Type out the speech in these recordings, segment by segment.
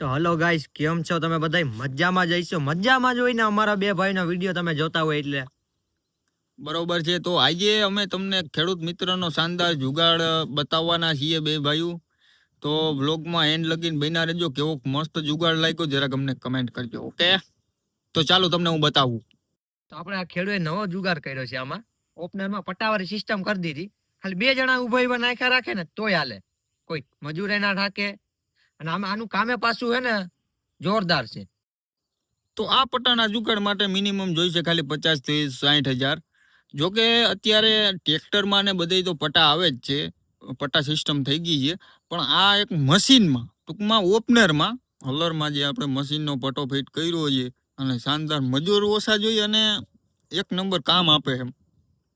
તો hello guys, કેમ છો તમે બધા? મજામાં જઈશો? મજામાં જ હોય ને, અમારા બે ભાઈનો વિડીયો તમે જોતા હોય એટલે બરોબર છે. તો આજે અમે તમને ખેડૂત મિત્રનો શાનદાર જુગાડ બતાવવાના છીએ બે ભાઈઓ. તો વ્લોગમાં એન્ડ લગીને બન્યા રહેજો. કેવો મસ્ત જુગાડ લાગ્યો જરાક અમને કમેન્ટ કરજો. ઓકે, તો ચાલો તમને હું બતાવું. તો આપણે આ ખેડૂએ નવો જુગાર કર્યો છે. આમાં ઓપનરમાં પટાવાળી સિસ્ટમ કરી દીધી. ખાલી બે જણા ઉભા નાખ્યા રાખે ને તોય હાલે, કોઈ મજૂરે ના રાખે. અને આમાં આનું કામે પાછું હે ને જોરદાર છે. તો આ પટ્ટાના જુગાડ માટે મિનિમમ જોઈશે ખાલી 50 થી 60,000. જોકે અત્યારે ટ્રેક્ટરમાં ને બધે તો પટ્ટા આવે જ છે, પટ્ટા સિસ્ટમ થઈ ગઈ છે. પણ આ એક મશીનમાં, ટૂંકમાં ઓપનરમાં, હલરમાં જે આપણે મશીનનો પટ્ટો ફિટ કર્યો છે અને શાનદાર મજૂર ઓછા જોઈએ અને એક નંબર કામ આપે એમ.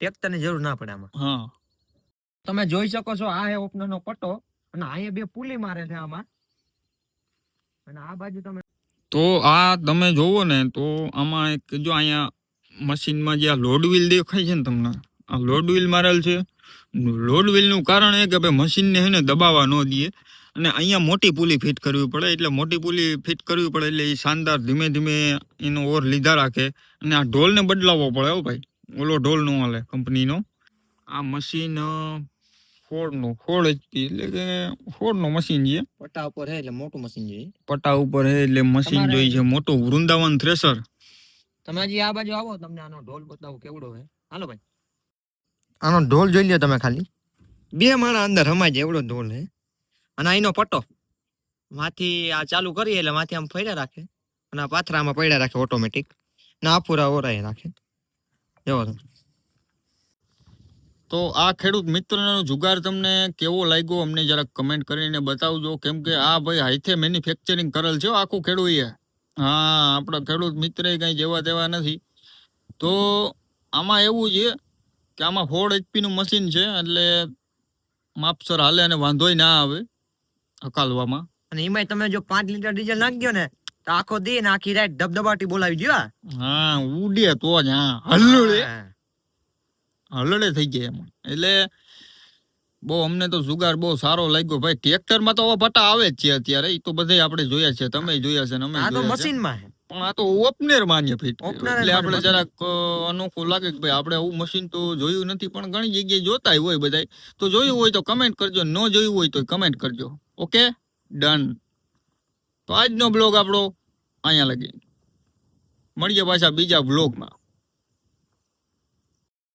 ટ્રેક્ટરની જરૂર ના પડે આમાં. હા, તમે જોઈ શકો છો, આ હે ઓપનરનો પટ્ટો અને અહીંયા બે પુલી મારે છે આમાં. અને આ બાજુ તમે તો આ તમે જોવો ને તો આમાં એક જો અહીંયા મશીનમાં જે આ લોડ વ્હીલ દેખાય છે ને તમને, આ લોડ વ્હીલ મારેલ છે. લોડ વ્હીલનું કારણ એ કે ભાઈ મશીનને હે ને દબાવવા ન દઈએ અને અહીંયા મોટી પુલી ફિટ કરવી પડે. એટલે મોટી પુલી ફિટ કરવી પડે એટલે એ શાનદાર ધીમે ધીમે એનો ઓર લીધા રાખે. અને આ ઢોલને બદલાવવો પડે. હો ભાઈ, ઓલો ઢોલ નો હાલે કંપનીનો. આ મશીન ફોર્ડ HP એટલે કે ફોર્ડનો મશીન છે. પટ્ટા ઉપર હે એટલે મોટું મશીન જોઈએ. પટ્ટા ઉપર હે એટલે મશીન જોઈ છે મોટું, વૃંદાવન થ્રેસર. તમે હજી આ બાજુ આવો, તમને આનો ઢોલ બતાવું કેવડો હે. હાલો ભાઈ, આનો ઢોલ જોઈ લ્યો તમે. ખાલી બે માણા અંદર હમાય જાય એવડો ઢોલ હે. અને આનો પટ્ટો માંથી આ ચાલુ કરીએ એટલે માંથી આમ ફર્યા રાખે અને આ પાથરામાં પડ્યા રાખે ઓટોમેટિક. ના પૂરા ઓરાય રાખે. જોવો તમે. તો આ ખેડૂત મિત્રનો જુગાર તમને કેવો લાગ્યો અમને જરાક કમેન્ટ કરીને બતાવજો. કેમ કે આ ભાઈ હાથે મેન્યુફેક્ચરિંગ કરેલ છે આખું ખેડૂએ. હા, આપણા ખેડૂત મિત્ર કઈ જેવા તેવા નથી. તો આમાં એવું છે કે આમાં 4 HP નું મશીન છે એટલે માપસર હાલે અને વાંધોય ના આવે હકાલવામાં. અને એમાંય તમે જો 5 લીટર ડીઝલ નાખી ને તો આખો દી ને આખી રાત ધબધબાટી બોલાવી દો. હા, ઉડે તો જ. હા, હલડે થઈ ગયા એમાં. એટલે બહુ અમને તો જુગાર બહુ સારો લાગ્યો ભાઈ. ટ્રેક્ટરમાં તો પટ્ટા આવે જ છે અત્યારે, એ તો બધે આપણે જોયા છે, તમે જોયા છે ને અમે આ તો જોયા છે. મશીનમાં હે. પણ આ તો ઓપનર માન્ય ફિટ એટલે આપણે જરાક અનોખું લાગે કે ભાઈ આપણે આવું મશીન તો જોયું નથી. પણ ઘણી જગ્યાએ જોતા હોય બધા. તો જોયું હોય તો કમેન્ટ કરજો, ન જોયું હોય તો કમેન્ટ કરજો. Okay, done. તો આજનો બ્લોગ આપણો અહીંયા લગી. મળીએ પાછા બીજા બ્લોગમાં.